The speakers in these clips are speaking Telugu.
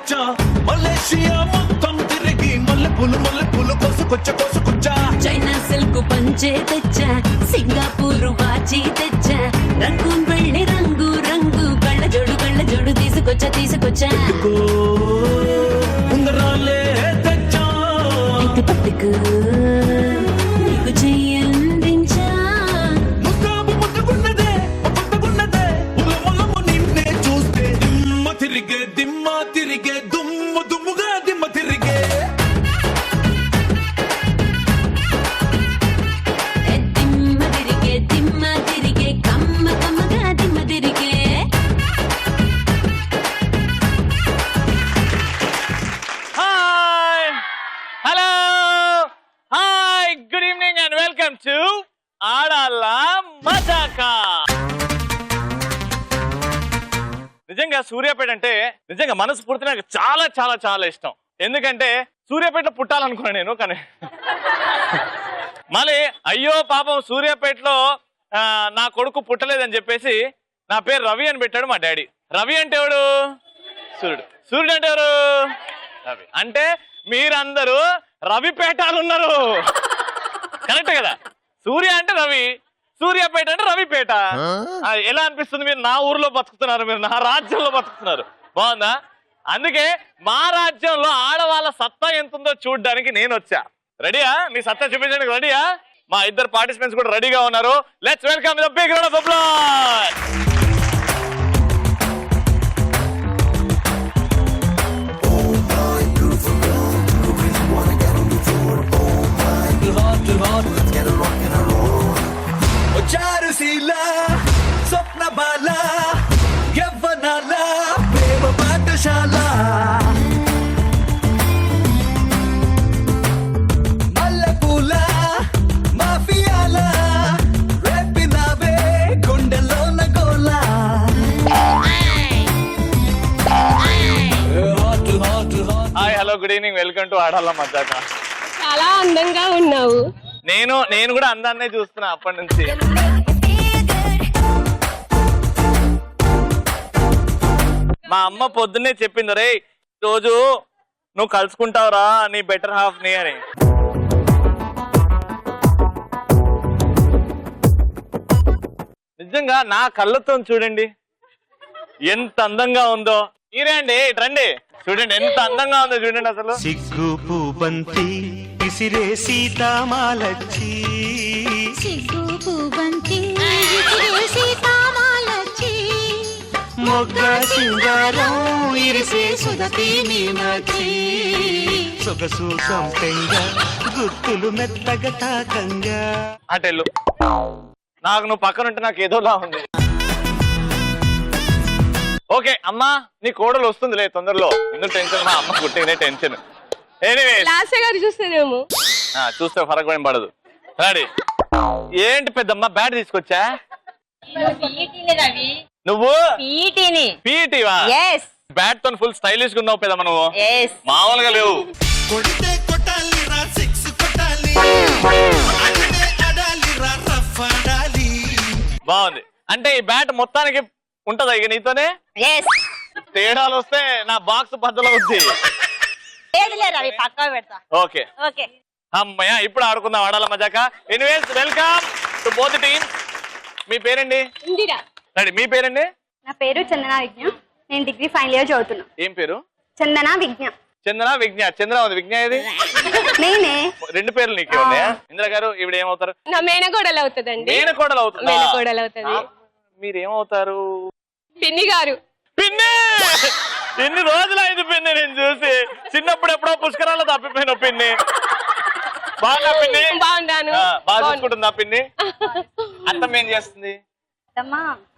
తెచ్చా మలేషియా మొత్తం తిరిగి మల్లె పూలు కోసుకొచ్చా చైనా సిల్క్ పంచే తెచ్చా సింగపూర్ వాచి తెచ్చా రంగూన్ వెళ్ళి రంగు రంగు కళ్ళ జోడు తీసుకొచ్చా ఉంగరాలే తెచ్చా పట్టుకు నీకు చెయ్యందించా ముద్దుగున్నదే ఉలమలము నిన్నే చూస్తే దిమ్మ తిరిగే దుమ్ముగా దిమ్మ తిరిగే దిమ్మ తిరిగే కమ్మగా దిమ్మ తిరిగే hello hi good evening and welcome to Aadaala Majaka. నిజంగా సూర్యాపేట అంటే నిజంగా మనస్ఫూర్తిగా నాకు చాలా చాలా చాలా ఇష్టం. ఎందుకంటే సూర్యాపేటలో పుట్టాలనుకున్నాను నేను, కానీ మళ్ళీ అయ్యో పాపం సూర్యాపేటలో నా కొడుకు పుట్టలేదని చెప్పేసి నా పేరు రవి అని పెట్టాడు మా డాడీ. రవి అంటే ఎవడు? సూర్యుడు అంటే ఎవరు? రవి అంటే మీరందరూ రవిపేటలు ఉన్నారు, కరెక్ట్ కదా? సూర్య అంటే రవి, సూర్యాపేట అంటే రవిపేట. ఎలా అనిపిస్తుంది? మీరు నా ఊర్లో బతుకుతున్నారు, మీరు నా రాజ్యంలో బతుకుతున్నారు. బాగుందా? అందుకే మా రాజ్యంలో ఆడవాళ్ళ సత్తా ఎంత ఉందో చూడడానికి నేను వచ్చా. రెడీయా? మీ సత్తా చూపించడానికి రెడీయా? మా ఇద్దరు పార్టిసిపెంట్స్ కూడా రెడీగా ఉన్నారు. Let's welcome the big round of applause. చారుశీల స్వప్న బాల యవ్వనాల ప్రేమ పాఠశాల మల్లెపూల మాఫియాల రేపినావే గుండెలోన గోల. Hi hello good evening, welcome to Aadaala Majaka. చాలా అందంగా ఉన్నావు. నేను కూడా అందాన్నే చూస్తున్నా అప్పటి నుంచి. మా అమ్మ పొద్దున్నే చెప్పింది, రే రోజు నువ్వు కలుసుకుంటావురా నీ బెటర్ హాఫ్ ని అని. నిజంగా నా కళ్ళతో చూడండి ఎంత అందంగా ఉందో. మీరే అండి రండి చూడండి ఎంత అందంగా ఉందో చూడండి. అసలు సిగ్గు పూబంతి విసిరే సీతామాలచ్చి, సిగ్గు పూబంతి విసిరే సీతామాలచ్చి, మొగ్గ సింగారం ఇరిసే సుదతి మీనాచి, సొగసు సొంతంగా గుర్తులు మెత్తగా తాకంగా. అటెళ్ళు నాకు నువ్వు పక్కన ఉంటే నాకు ఏదోలా ఉంది. ఓకే అమ్మా, నీ కోడలు వస్తుందిలే తొందరలో, ఎందుకు టెన్షన్? మా అమ్మ కుట్టినే టెన్షన్. చూస్తేనేమో చూస్తే ఫరక్ ఏం పడదు. రెడీ? ఏంటి పెద్దమ్మ బ్యాట్ తీసుకొచ్చా? నువ్వు పీటీవా? బ్యాట్ తో ఫుల్ స్టైలిష్ గా ఉన్నావు పెద్దమ్మ, నువ్వు మామూలుగా లేవు. బాగుంది. అంటే ఈ బ్యాట్ మొత్తానికి ఉంటదా ఇక నీతోనే? తేడాలు వస్తే నా బాక్స్ బద్దలు అవుద్ది. ఓకే అమ్మయ్య, ఇప్పుడు ఆడుకుందాం Aadaala Majaka. Anyways welcome to both teams. మీ పేరండి? రెడీ, మీ పేరండి? నా పేరు చందన విజ్ఞ, నేను డిగ్రీ ఫైనల్ ఇయర్ చదువుతున్నా. ఏం పేరు? చందన విజ్ఞ. చందన విజ్ఞ. చంద్ర ఉంది, విజ్ఞ ఏది? నేనే. రెండు పేర్లు నీకే ఉన్నాయా? ఇందిరా గారు ఈవిడ ఏమవుతారు? నా మేనకోడలు అవుతుందండి. మేనకోడలు అవుతుందా? మేనకోడలు అవుతుంది. మీరేమవుతారు? పిన్ని గారు. పిన్ని? ఎన్ని రోజులు అయింది పిన్ని నేను చూసి. చిన్నప్పుడు ఎప్పుడో పుష్కరాల్లో తప్పిపోయిన పిన్ని. బాగా పిన్ని? బాగున్నాను. బాగా చూసుకుంటుందా పిన్ని? అత్తమ్మ ఏం చేస్తుంది?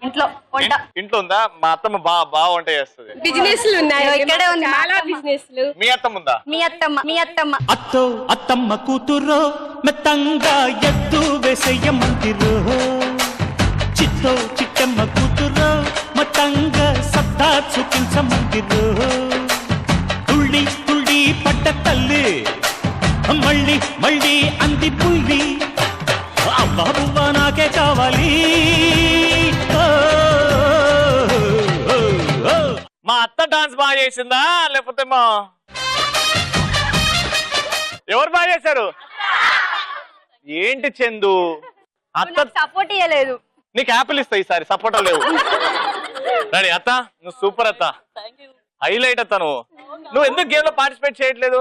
ఇంట్లో ఉందా? మా అత్తమ్మ బాగా వంట చేస్తుంది. బిజినెస్లు ఉన్నాయి ఇక్కడే ఉంది, చాలా బిజినెస్లు. మీ అత్తమ్మ ఉందా? మీ అత్తమ్మ అత్తో అత్తమ్మ కూతురో మెత్తంగా ఎత్తు వేసేయమంతిరో, చిత్తో చిట్టమ్మ కూతురో మొత్తంగా సత్తా చూపించమంతిరో. తుళ్ళి తుళ్ళి పట్ట తల్లి మళ్ళీ మళ్ళీ అంది పుల్లి, అవ్వ బువ్వ నాకే కావాలి. మా అత్త డాన్స్ బాగా చేసిందా లేకపోతే మా ఎవరు బాగా చేశారు? ఏంటి చందు అత్త సపోర్ట్ ఇవ్వలేదు. నీకు యాపిల్ ఇస్తా ఈసారి, సపోర్టా లేవు. రెడీ అత్త, నువ్వు సూపర్ అత్త, హైలైట్ అత్త. నువ్వు ఎందుకు గేమ్ లో పార్టిసిపేట్ చేయట్లేదు?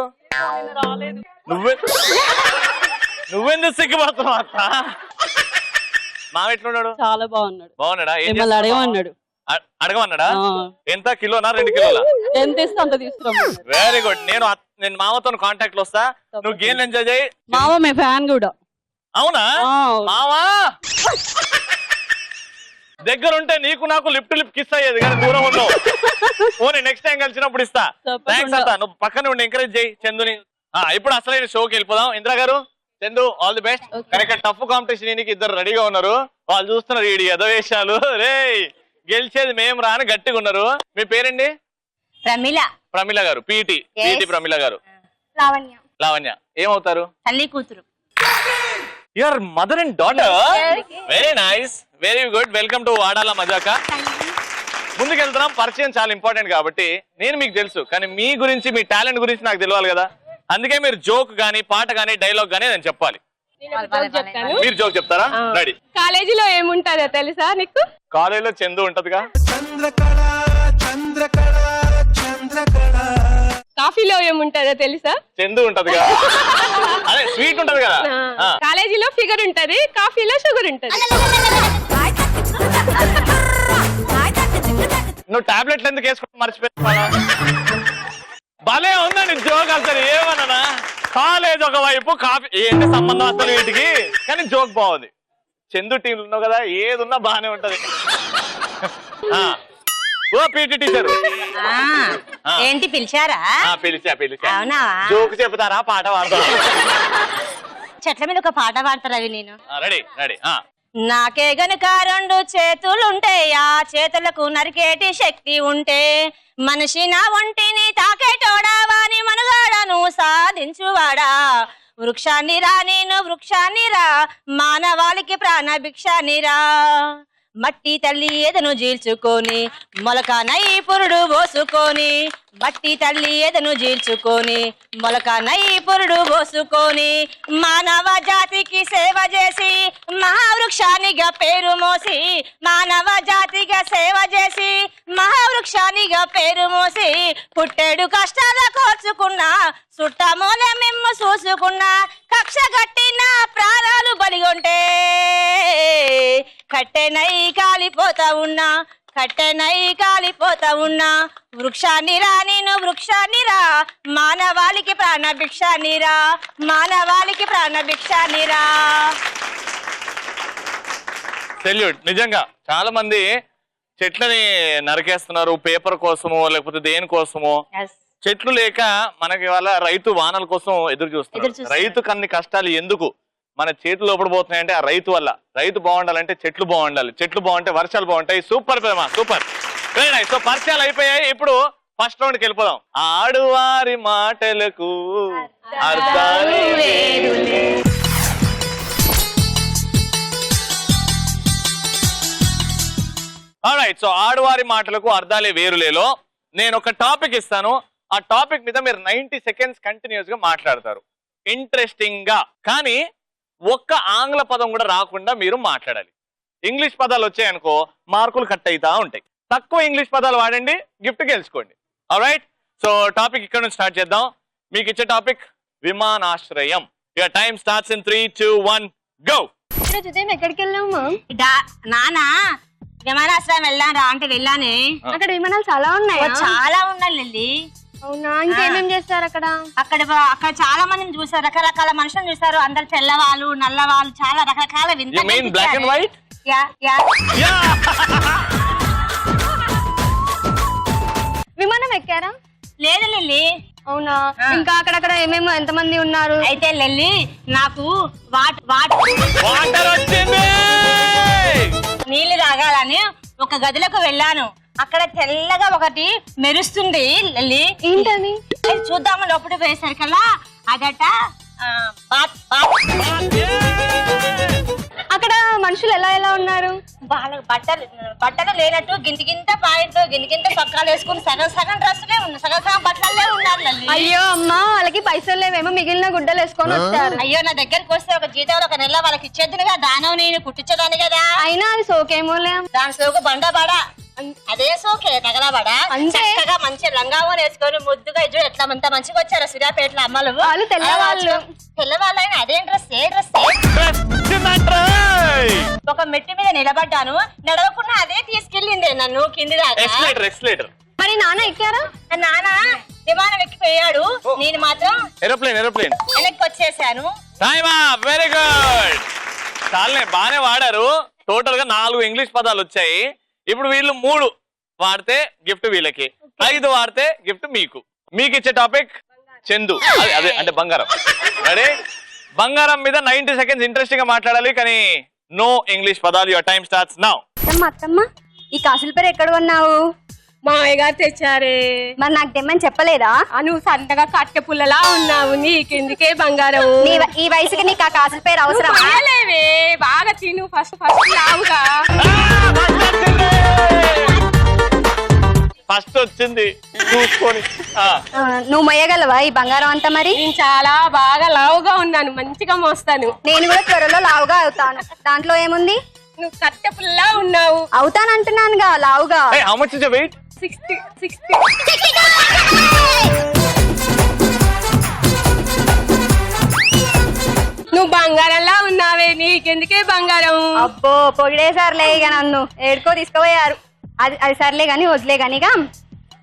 నువ్వెందుకు సిగ్గుపడుతున్నావు అత్త? మావ ఎట్లున్నాడు? చాలా బాగున్నాడు. బాగున్నాడా? అడగమన్నాడు. అడగమన్నాడా? ఎంత కిలోనా 2 కిలోలా? ఎంత ఇస్తే అంత తీసుకురాము. Very good. నేను మామతో కాంటాక్ట్ లో వస్తా, నువ్వు గేమ్ ఎంజాయ్ చేయి. మావ మీ ఫ్యాన్ కూడా. అవునా మావా? దగ్గర ఉంటే నీకు నాకు లిప్ టు లిప్ కిస్ అయ్యేది, కానీ దూరం ఉన్నావు. ఓనే నెక్స్ట్ టైం కలిసినప్పుడు ఇస్తా. థ్యాంక్స్ అత్త. నువ్వు పక్కన ఉండి ఎంకరేజ్ చేయి చందుని. ఇప్పుడు అసలైన షోకి వెళ్ళిపోదాం. ఇందిరా గారు, Chandu all the best. Correct tough competition, నీకు ఇద్దరు రెడీగా ఉన్నారు. వాళ్ళు చూస్తున్నారు ఈ ఎదవేషాలు. రే గెలిచేది మేము రాని గట్టిగా ఉన్నారు. మీ పేరండి? ప్రమిళ. ప్రమిళ గారు, పీటీ ప్రమిళ గారు. లావణ్య. లావణ్య ఏమవుతారు? తల్లి కూతురు. Your mother and daughter. Very nice, very good. Welcome to వాడాల మజాక. ముందుకెళ్తున్నాం. పరిచయం చాలా ఇంపార్టెంట్ కాబట్టి నేను మీకు తెలుసు, కానీ మీ గురించి మీ టాలెంట్ గురించి నాకు తెలియాలి కదా. అందుకే మీరు జోక్ గానీ పాట గానీ డైలాగ్ గానీ నేను చెప్పాలి. చెప్తాను. మీరు జోక్ చెప్తారా? రెడీ. కాలేజీలో ఏముంటదో తెలుసా నీకు? కాలేజీలో చందు ఉంటదిగా. చంద్రకళ చంద్రకళ చంద్రకళ. కాఫీలో ఏముంటదో తెలుసా? చందు ఉంటదిగా. అదే స్వీట్ ఉంటది కదా. కాలేజీలో ఫిగర్ ఉంటది, కాఫీలో షుగర్ ఉంటది. నువ్వు టాబ్లెట్లు ఎందుకు వేసుకుంటా మర్చిపోయినా? భలే ఉందండి జోక్. అసలు ఏమన్నా కాలేజ్ ఒకవైపు, కాఫీ, ఏంటి సంబంధం అసలు వీటికి? కానీ జోక్ బాగుంది. చందు టీంలు ఉన్నావు కదా, ఏది ఉన్నా బానే ఉంటది. ఓ పీటీ టీచర్, ఏంటి పిలిచారా? పిలిచా. అవునా? జోక్ చెప్తారా, పాట పాడతారా? చెట్ల మీద ఒక పాట పాడతారు అవి. నేను రెడీ రెడీ. నాకే గనుక 2 చేతులుంటే, ఆ చేతులకు నరికేటి శక్తి ఉంటే, మనిషి నా ఒంటిని తాకేటోడా, వాని మనుగాడను సాధించువాడా. వృక్షాన్ని రా నేను వృక్షాన్ని రా, మానవాళికి ప్రాణ భిక్షాన్ని రా. మట్టి తల్లి ఎదను జీల్చుకొని, మొలక నై పురుడు పోసుకొని. మట్టి తల్లి ఎదను జీల్చుకొని, మొలక నై పురుడు పోసుకొని. మానవ జాతికి సేవ చేసి, మహావృక్షానిగా పేరు మోసి. మానవ జాతిగా సేవ చేసి, మహావృక్షానిగా పేరు మోసి. పుట్టేడు కష్టాల కోర్చుకున్నా, సుట్టమూల మిమ్ము చూసుకున్నా. కక్ష గట్టిన ప్రాణాలు బలిగొంటే, కట్టెనై కాలిపోతా ఉన్నా, కట్టెనై కాలిపోతా ఉన్నా. వృక్షాన్ని రా నేను వృక్షాన్ని రా, మానవాళికి ప్రాణ భిక్షాన్ని రా, మానవాళికి ప్రాణ భిక్షాన్ని రా. సెల్యూట్. నిజంగా చాలా మంది చెట్లని నరికేస్తున్నారు, పేపర్ కోసమో లేకపోతే దేనికోసమో. చెట్లు లేక మనకి వాళ్ళ రైతు వానల కోసం ఎదురు చూస్తున్నారు. రైతు కన్ని కష్టాలు ఎందుకు? మన చేతులు లోపడిపోతున్నాయంటే ఆ రైతు వల్ల. రైతు బాగుండాలంటే చెట్లు బాగుండాలి, చెట్లు బాగుంటే వర్షాలు బాగుంటాయి. సూపర్ ప్రేమ, సూపర్. Very nice. సో పరిచయాలు అయిపోయాయి. ఇప్పుడు ఫస్ట్ రౌండ్కి వెళ్ళిపోదాం. ఆడువారి మాటలకు అర్థాలు వేరులే. ఆల్రైట్. సో ఆడువారి మాటలకు అర్థాలే వేరులేలో నేను ఒక టాపిక్ ఇస్తాను. ఆ టాపిక్ మీద మీరు 90 సెకండ్స్ కంటిన్యూస్ గా మాట్లాడతారు, ఇంట్రెస్టింగ్ గా. కానీ ఒక్క ఆంగ్ల పదం కూడా రాకుండా మీరు మాట్లాడాలి. ఇంగ్లీష్ పదాలు వచ్చాయనుకో మార్కులు కట్ అవుతా ఉంటాయి. తక్కువ ఇంగ్లీష్ పదాలు వాడండి, గిఫ్ట్ గెలుచుకోండి. ఆల్రైట్. సో టాపిక్ ఇక్కడ నుంచి స్టార్ట్ చేద్దాం. మీకు ఇచ్చే టాపిక్ విమానాశ్రయం. Your time starts in 3, 2, 1 go. ఎక్కడికి వెళ్ళాము? నానా విమానాశ్రయం వెళ్ళాను రా అంటే వెళ్ళానే. అక్కడ విమానాలు చాలా ఉన్నాయి. చాలా ఉన్నాయి లిల్లీ. అవునా? ఇంకేమేం చేస్తారు అక్కడ? అక్కడ చాలా మందిని చూసారు, రకరకాల మనుషులను చూసారు. అందరు తెల్లవాళ్ళు నల్లవాళ్ళు, చాలా రకరకాల You mean black and white? విమానం ఎక్కారా? లేదు లిల్లీ. అవునా? ఇంకా అక్కడక్కడ ఏమేమో ఎంతమంది ఉన్నారు? అయితే లిల్లీ నాకు వాటర్ వచ్చింది. నీళ్లు తాగాలని ఒక గదిలోకి వెళ్ళాను. అక్కడ తెల్లగా ఒకటి మెరుస్తుంది లిల్లీ. ఏంటని? చూద్దాము. లోపల పోయేసరికల్లా అదట అక్కడ మనుషులు ఎలా ఎలా ఉన్నారు? వాళ్ళకి బట్టలు లేనట్టు గింత పాయింట్లు గింత సొక్కాలు వేసుకుని సగం డ్రెస్సులే ఉన్నారు, సగం బట్టలే ఉన్నారు లల్లి. అయ్యో అమ్మా, వాళ్ళకి పైసలు లేవేమో, మిగిలిన గుడ్డలు వేసుకొని వచ్చారు. అయ్యో నా దగ్గరికి వస్తే ఒక జీతంలో ఒక నెల వాళ్ళకి ఇచ్చేద్దును కదా, దానం నేను కుట్టించదాన్ని కదా. అయినా అది సోకేమోలే. దాని సోకు బండబాడా, అదే సోకే తగలబడా. అంతే. చక్కగా మంచి లంగావని వేసుకొని ముద్దుగా ఇద్దరు ఎట్లా అంత మంచిగా వచ్చారు సూర్యాపేటలో అమ్మలు. వాళ్ళు తెల్లవాళ్ళు. తెల్లవాళ్ళు అయినా అదేం డ్రెస్, ఏ డ్రెస్. ఒక మెట్టి మీద నిలబడ్డాను, నడవకుండా అదే తీసుకెళ్ళింది నన్ను కింది దాకా. మరి నాన్న ఎక్కారా? నాన్న విమానం ఎక్కిపోయాడు, నేను మాత్రం ఏరోప్లేన్ వెనక్కి వచ్చేసాను. Very good. చాలనే బాగానే వాడారు. టోటల్ గా 4 ఇంగ్లీష్ పదాలు వచ్చాయి. ఇప్పుడు వీళ్ళు 3 వాడితే గిఫ్ట్ వీళ్ళకి, 5 వాడితే గిఫ్ట్ మీకు. మీకు ఇచ్చే టాపిక్ చందు, అదే అంటే బంగారం. రెడీ? బంగారం మీద 90 సెకండ్స్ ఇంట్రెస్టింగ్ గా మాట్లాడాలి, కానీ నో ఇంగ్లీష్ పదాలు. Your time starts now. అత్తమ్మ, ఈ కాసుల పేరు ఎక్కడ కొన్నావు? మా అయ్యగారు తెచ్చారే. మరి నాకు తెమ్మని చెప్పలేదా? నువ్వు సంతగా కట్టె పుల్లలా ఉన్నావు, నీకెందుకే బంగారం? ఈ వయసుకి నీకు ఆ కాసుల పేరు అవసరం? బాగా తిను, ఫస్ట్ లావుగా. ఫస్ట్ వచ్చింది చూసుకొని. నువ్వు మొయ్యగలవా ఈ బంగారం అంతా? మరి నేను చాలా బాగా లావుగా ఉన్నాను, మంచిగా మోస్తాను. నేను కూడా త్వరలో లావుగా అవుతాను, దాంట్లో ఏముంది? నువ్వు కట్టె పుల్లలా ఉన్నావు. అవుతానంటున్నానుగా లావుగా. How much is your weight? 60. నువ్వు బంగారంలా ఉన్నావే, నీకెందుకే బంగారం? అబ్బో పొగిడేసారులే ఇక నన్ను, ఏడుకో తీసుకుపోయారు. అది సర్లే గాని వదిలే గాని,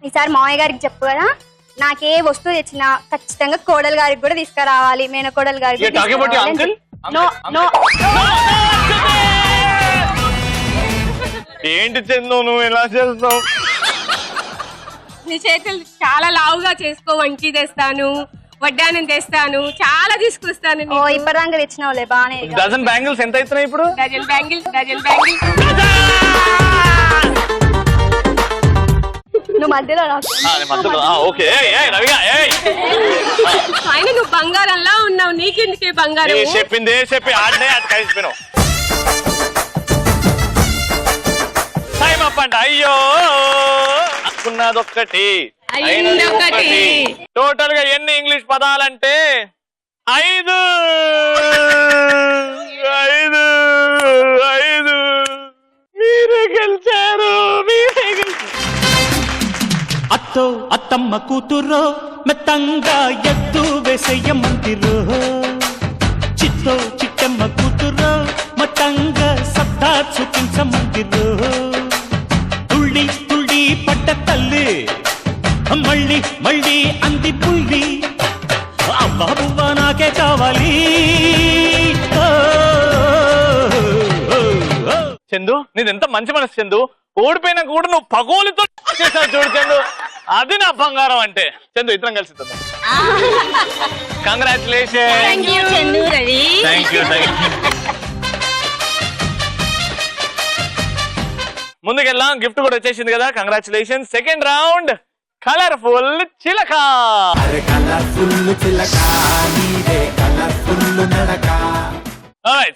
ఈసారి మామయ్య గారికి చెప్పు కదా, నాకే వస్తువు తెచ్చినా ఖచ్చితంగా కోడలు గారికి కూడా తీసుకురావాలి, మేనకోడలు గారికి. ఏంటి చందు నువ్వు ఇలా చేస్తావు? నీ చేతులు చాలా లావుగా చేసుకో, వంకి తెస్తాను, వడ్డానం తెస్తాను, చాలా తీసుకొస్తాను. ఓ ఇప్పటిదాకా తెచ్చినావులే బానే. డజన్ బ్యాంగిల్స్ ఎంత అవుతున్నాయి ఇప్పుడు? Dozen bangles. నువ్వు మధ్యలో ఓకే. ఆయన నువ్వు బంగారంలా ఉన్నావు, నీకెందుకే బంగారం? చెప్పి ఆడనే అది కలిసిపోయినావు. టైం అప్ అండి. అయ్యో అనుకున్నదొక్కటి, అయినదొక్కటి. టోటల్ గా ఎన్ని ఇంగ్లీష్ పదాలంటే 5. మీరే గెలిచారు. అత్తో అత్తమ్మ కూతురో మెత్తంగా ఎత్తు వేసేయమంతిరో, చిత్తో చిట్టమ్మ కూతురో మతంగా సత్తా చూపించమంతిరో. తుళ్ళి తుళ్ళి పడ్డ తల్లి మళ్ళీ మళ్ళీ అంది పుల్లి, అవ్వా బువ్వ నాకే కావాలి. చందు నీదెంత మంచి మనసు చందు. ఓడిపోయినా కూడా నువ్వు పగోలితో చేసావు చూడు చందు, అది నా బంగారం అంటే. చందు ఇద్దరం కలిసి కంగ్రాచులేషన్. ముందుకెళ్ళాం, గిఫ్ట్ కూడా వచ్చేసింది కదా, కంగ్రాచులేషన్. సెకండ్ రౌండ్ కలర్ఫుల్ చిలక.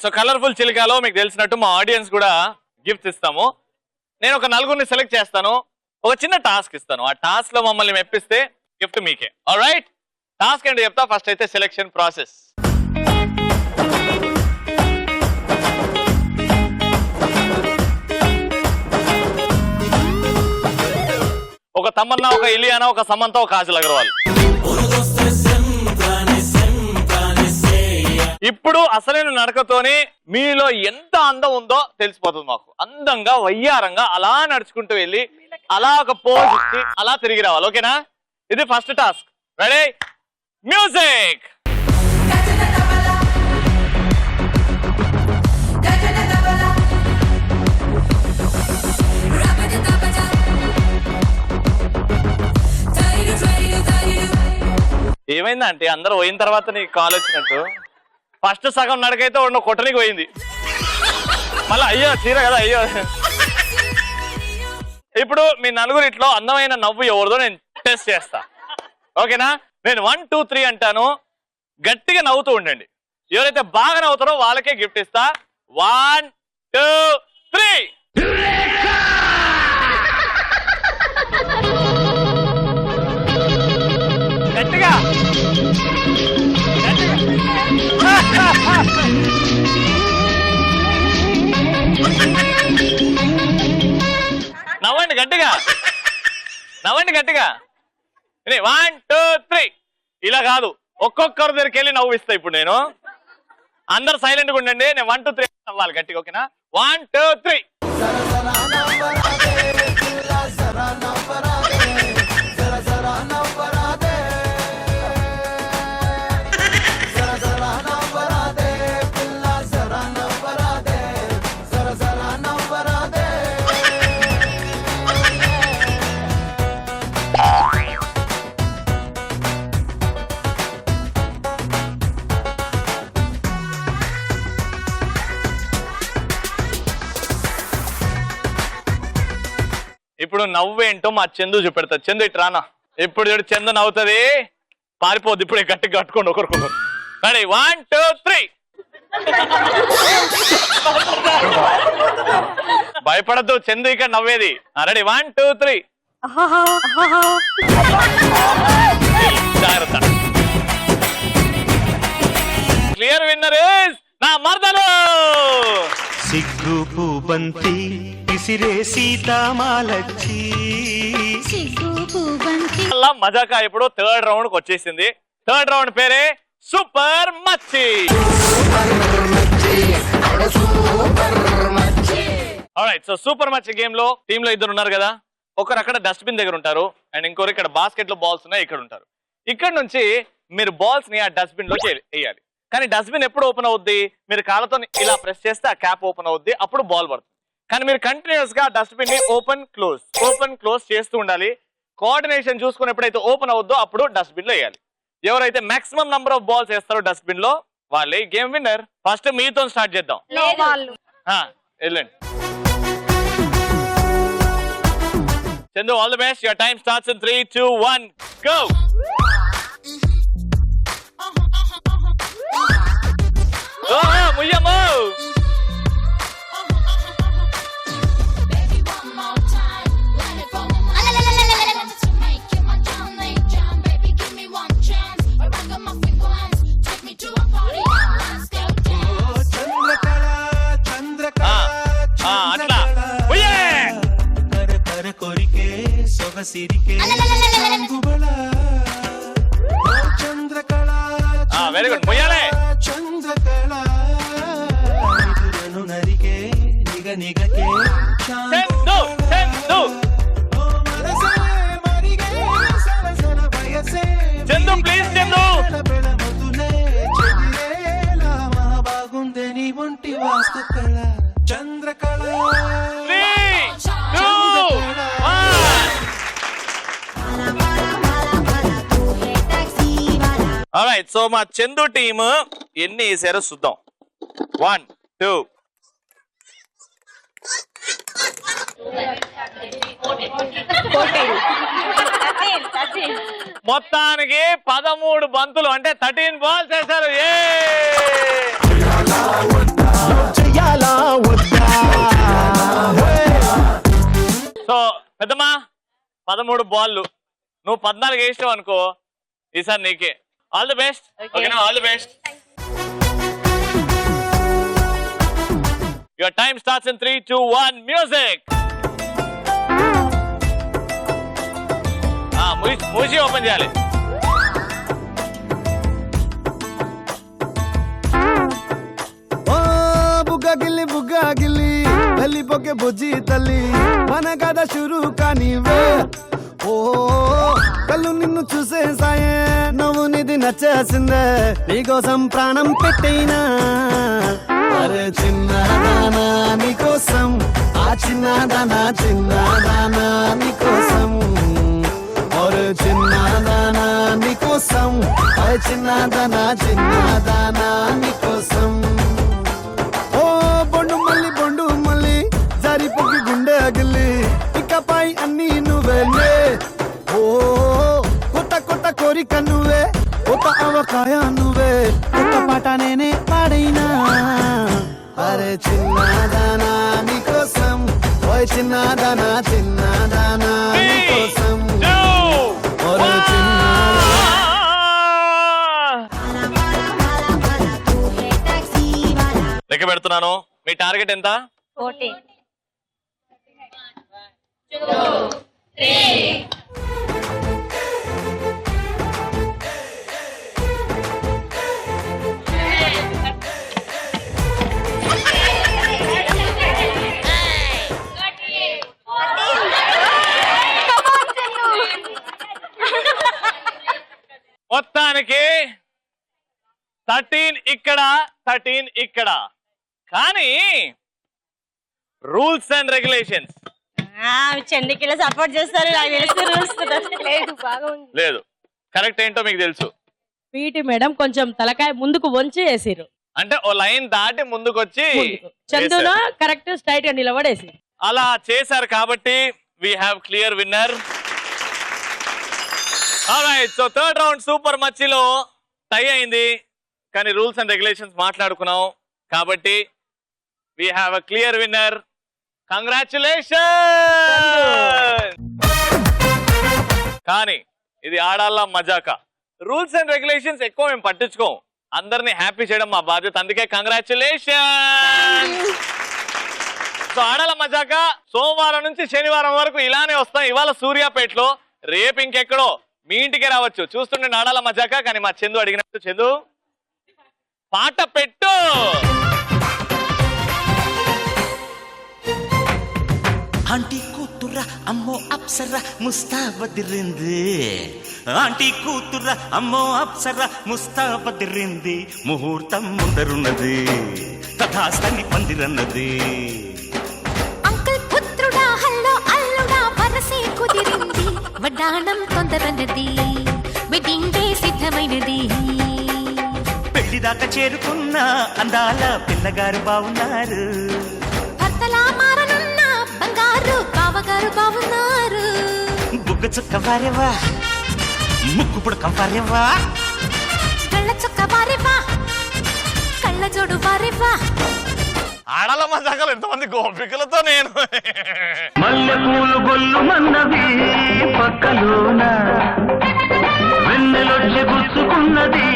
సో కలర్ఫుల్ చిలకలో మీకు తెలిసినట్టు మా ఆడియన్స్ కూడా గిఫ్ట్ ఇస్తాము. నేను ఒక 4 సెలెక్ట్ చేస్తాను, ఒక చిన్న టాస్క్ ఇస్తాను. ఆ టాస్క్ లో మమ్మల్ని మెప్పిస్తే గిఫ్ట్ మీకే. ఆల్రైట్, టాస్క్ ఏంటో చెప్తా. ఫస్ట్ అయితే సెలెక్షన్ ప్రాసెస్. ఒక తమన్నా, ఒక ఇలియానా, ఒక సమంత, ఒక కాజల్ అగర్వాల్. ఇప్పుడు అసలైన నడకతోనే మీలో ఎంత అందం ఉందో తెలిసిపోతుంది మాకు. అందంగా వయ్యారంగా అలా నడుచుకుంటూ వెళ్ళి అలా ఒక పోజ్ ఇచ్చి అలా తిరిగి రావాలి. ఓకేనా? ఇది ఫస్ట్ టాస్క్. రెడీ? మ్యూజిక్. ఏమైందంటే అందరూ పోయిన తర్వాత నీకు కాల్ వచ్చినట్టు ఫస్ట్ సగం నడకైతే ఉన్న కొట్టనికి పోయింది, మళ్ళీ అయ్యో చీర కదా అయ్యో. ఇప్పుడు మీ నలుగురిట్లో అందమైన నవ్వు ఎవరిదో నేను టెస్ట్ చేస్తా. ఓకేనా? నేను 1 2 3 అంటాను, గట్టిగా నవ్వుతూ ఉండండి. ఎవరైతే బాగా నవ్వుతారో వాళ్ళకే గిఫ్ట్ ఇస్తా. 1 2 3 గట్టిగా నవ్వండి గట్టిగా, నవ్వండి గట్టిగా. 1 2 3 ఇలా కాదు, ఒక్కొక్కరి దగ్గరికి వెళ్ళి నవ్విస్తా. ఇప్పుడు నేను అందరు సైలెంట్ గా ఉండండి. నేను 1 2 3 నవ్వాలి గట్టిగా, ఓకేనా? 1 2 3 ఇప్పుడు నవ్వేంటో మా చందు చూపెడతా. చందు ఇటు రానా. ఇప్పుడు చూడు చందు నవ్వుతుంది, పారిపోద్ది. ఇప్పుడే గట్టి కట్టుకోండి ఒకరికొకరు. రెడీ 1 2 3 భయపడద్దు, చందు ఇక్కడ నవ్వేది. రెడీ 1 2 3 జాగ్రత్త. క్లియర్ విన్నర్ ఇస్ నా మరదలు. సిగ్గు పూబంతి ఇసిరే సీతామాలచ్చి. అలా మజాకా ఇప్పుడు థర్డ్ రౌండ్ కి వచ్చేసింది. థర్డ్ రౌండ్ పేరే super Machi. Alright, so super Machi game లో టీమ్ లో ఇద్దరు ఉన్నారు కదా. ఒకరు అక్కడ డస్ట్బిన్ దగ్గర ఉంటారు అండ్ ఇంకొకరు ఇక్కడ బాస్కెట్ లో బాల్స్ ఉన్నాయి ఇక్కడ ఉంటారు. ఇక్కడ నుంచి మీరు బాల్స్ ని ఆ డస్ట్బిన్ లోకి వేయాలి. కానీ డస్ట్బిన్ ఎప్పుడు ఓపెన్ అవుద్ది? మీరు కాళ్ళతో ఇలా ప్రెస్ చేస్తే ఆ క్యాప్ ఓపెన్ అవుద్ది, అప్పుడు బాల్ పడుతుంది. కానీ మీరు కంటిన్యూస్ గా డస్ట్బిన్ ని ఓపెన్ క్లోజ్ చేస్తూ ఉండాలి. కోఆర్డినేషన్ చూసుకుని ఎప్పుడైతే ఓపెన్ అవుద్దో అప్పుడు డస్ట్బిన్ లో వేయాలి. ఎవరైతే మాక్సిమం నంబర్ ఆఫ్ బాల్స్ వేస్తారో డస్ట్బిన్ లో వాళ్ళే గేమ్ విన్నర్. ఫస్ట్ మీతో స్టార్ట్ చేద్దాం. వెళ్ళండి Chandu, all the best. Your time starts in 3 2 1 go. ముయ్యమ్మో. కొరికే సొగసిరికే చంద్రకళ వెరీ గుడ్. ముయ్యాలే. చంద్రకళ నరికే నిగ నిగకే చందు చందు చందు ప్లీజ్ చందు. బాగుందే నీ ఒంటి వాస్తు కళ చంద్రకళ. 3 2 1. ఆల్రైట్, సో మా చందు టీమ్ ఎన్ని వేసారో చూద్దాం. 1 2 మొత్తానికి 13 బంతులు అంటే 13 బాల్స్ వేశారు. సో పెద్దమ్మా 13 బాల్లు, నువ్వు 14 వేసావు అనుకో, ఈసారి నీకే. All the best. ఓకేనా? All the best. Your time starts in 3 2 1 music. మూసి ఓపెన్ చేయాలి. బుగ్గా గిల్లి వెళ్ళిపోకే బుజ్జి తల్లి మన కథ షురు కానివే. ఓ కళ్ళు నిన్ను చూసేసాయే, నువ్వు నిధి నచ్చేసిందే, నీకోసం ప్రాణం పెట్టైనా. అరే చిన్నదానా నీకోసం, ఆ చిన్నదానా నీకోసం. ఒరే చిన్నదానా నీకోసం, ఆ చిన్నదానా నీకోసం. ఓ బొండు మళ్ళీ జరిపోకి గుండె అగిలి, ఇకపై అన్ని నువ్వేలే. ఓ కొత్త కోరిక నువ్వే, కొత్త అవకాయ నువ్వే, కొత్త పాట నేనే పాడైనా. అరే చిన్నదానా నీకోసం ఓయ్ చిన్నదానా చిన్నదానా నీకోసం ఒరే లెక్క పెడుతున్నాను. మీ టార్గెట్ ఎంత? 40. మొత్తానికి 13 ఇక్కడ 13 ఇక్కడ. కానీ రూల్స్ అండ్ రెగ్యులేషన్స్ చెండికిలో సపోర్ట్ చేస్తారు, నాకు తెలిసి రూల్స్ లేదు. బాగా ఉంది. లేదు. కరెక్ట్ ఏంటో మీకు తెలుసు. పీటీ మేడం కొంచెం తలకాయ ముందుకు వంచి వేసిరు. అంటే ఓ లైన్ దాటి ముందుకొచ్చి చందున కరెక్ట్ స్ట్రైట్ గా నిలబడేసి అలా చేశారు కాబట్టి we have clear winner. Alright, so third round super మచ్చిలో టై అయింది. కానీ రూల్స్ అండ్ రెగ్యులేషన్స్ మాట్లాడుకున్నాం కాబట్టి we have a clear winner. Congratulations. కానీ ఇది ఆడాల మజాక. రూల్స్ అండ్ రెగ్యులేషన్స్ ఎక్కువ మేము పట్టించుకోం. అందరినీ హ్యాపీ చేయడం మా బాధ్యత. అందుకే కంగ్రాచులేషన్. సో ఆడాల మజాక సోమవారం నుంచి శనివారం వరకు ఇలానే వస్తాం. ఇవాళ సూర్యాపేటలో, రేపు ఇంకెక్కడో మీ ఇంటికే రావచ్చు. చూస్తుండే ఆడాల మజాక. కానీ మా చందు అడిగినట్టు, చందు పాట పెట్టు. ఆంటీ కూతుర అమ్మో అప్సర ముస్తాబదిరింది. ఆంటీ కూతుర అమ్మో అప్సర ముస్తాబదిరింది. ముహూర్తం ముందరున్నది, తథాస్తని పందిరన్నది. అంకుల్ పుత్రుడా హల్లో అల్లుడా వరసే కుదిరింది. వడ్డాణం తొందరన్నది, వెడ్డింగ్ డే సిద్ధమైనది. పెళ్లిదాకా చేరుకున్న అందాల పిల్లగారు బావున్నారు. భర్తలా మారనున్న బంగారు బావగారు బావున్నారు. బుగ్గ చుక్క వారేవా, ముక్కు పుడక వారేవా, కళ్ళ చుక్క వారేవా, కళ్ళ జోడు వారేవా. ఆడాల మజాకలు ఎంతమంది గోపికలతో నేను. మల్లె పూలు గొల్లు మన్నవి పక్కలోన, వెన్నెలొచ్చి గుచ్చుకున్నది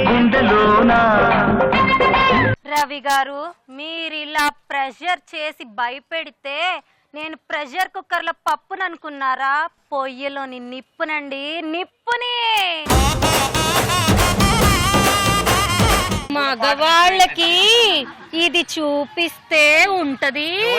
గుండెలోన. రవి గారు, మీరు ఇలా ప్రెషర్ చేసి భయపెడితే నేను ప్రెషర్ కుక్కర్ లో పప్పును అనుకున్నారా? పొయ్యిలోని నిప్పునండి, నిప్పుని. మగవాళ్ళకి ఇది చూపిస్తే ఉంటది.